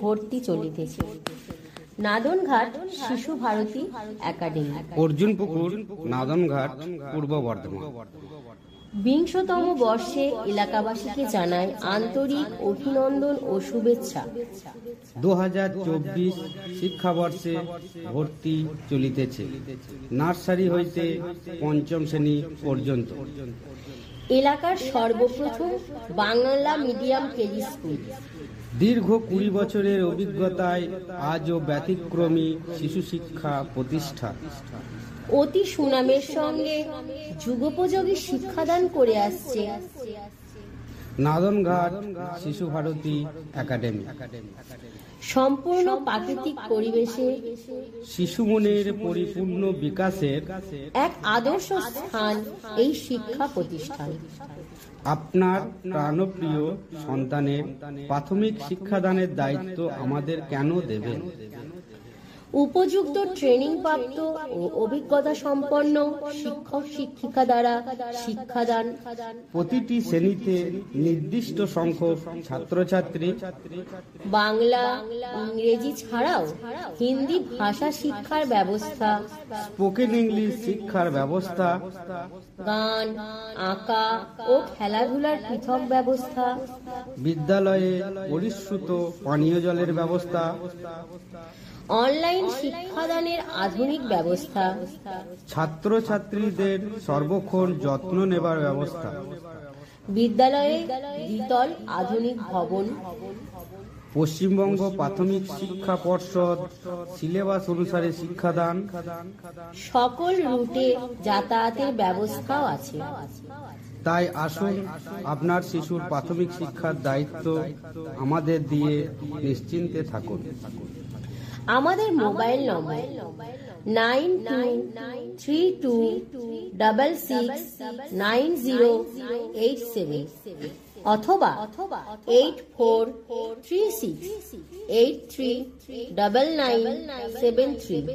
ভর্তি চলিতেছে। নাদনঘাট শিশু ভারতী একাডেমি, অর্জুনপুকুর, নাদনঘাট, পূর্ব বর্ধমান। 20তম বর্ষে এলাকাবাসীকে জানায় আন্তরিক অভিনন্দন ও শুভেচ্ছা। 2024 শিক্ষাবর্ষে ভর্তি চলিতেছে নার্সারি হইতে পঞ্চম শ্রেণী পর্যন্ত। এলাকার সর্বপ্রথম বাংলা মিডিয়াম কেজি স্কুল। দীর্ঘ 20 বছরের অভিজ্ঞতায় আজও ব্যতিক্রমী শিশু শিক্ষা প্রতিষ্ঠান অতি সুনামের সঙ্গে যুগোপযোগী শিক্ষাদান করে আসছে নাদনঘাট শিশু ভারতী একাডেমি। সম্পূর্ণ প্রাকৃতিক পরিবেশে শিশু মনের পরিপূর্ণ বিকাশের এক আদর্শ স্থান এই শিক্ষা প্রতিষ্ঠান। আপনার প্রাণপ্রিয় সন্তানের প্রাথমিক শিক্ষাদানের দায়িত্ব আমাদের কেন দেবেন? উপযুক্ত ট্রেনিং প্রাপ্ত ও অভিজ্ঞতা সম্পন্ন শিক্ষক শিক্ষিকা দ্বারা শিক্ষাদান। প্রতিটি শ্রেণীতে নির্দিষ্ট সংখ্যক ছাত্রছাত্রী বাংলা, ইংরেজি ছাড়াও হিন্দি ভাষা শিক্ষার ব্যবস্থা, স্পোকেন ইংলিশ শিক্ষার ব্যবস্থা, গান, আঁকা ও খেলাধুলার পৃথক ব্যবস্থা, বিদ্যালয়ে পরিশ্রুত পানীয় জলের ব্যবস্থা, অনলাইন শিক্ষাদানের আধুনিক ব্যবস্থা, ছাত্রছাত্রীদের সর্বক্ষণ যত্ন নেবার ব্যবস্থা, বিদ্যালয়ে দ্বিতল আধুনিক ভবন, পশ্চিমবঙ্গ প্রাথমিক শিক্ষা পর্ষদ সিলেবাস অনুসারে শিক্ষাদান, সকল রুটে যাতায়াতের ব্যবস্থাও আছে। তাই আসুন আপনার শিশুর প্রাথমিক শিক্ষার দায়িত্ব আমাদের দিয়ে নিশ্চিন্তে থাকুন। আমাদের মোবাইল নম্বর 9236699087 অথবা 8436839973।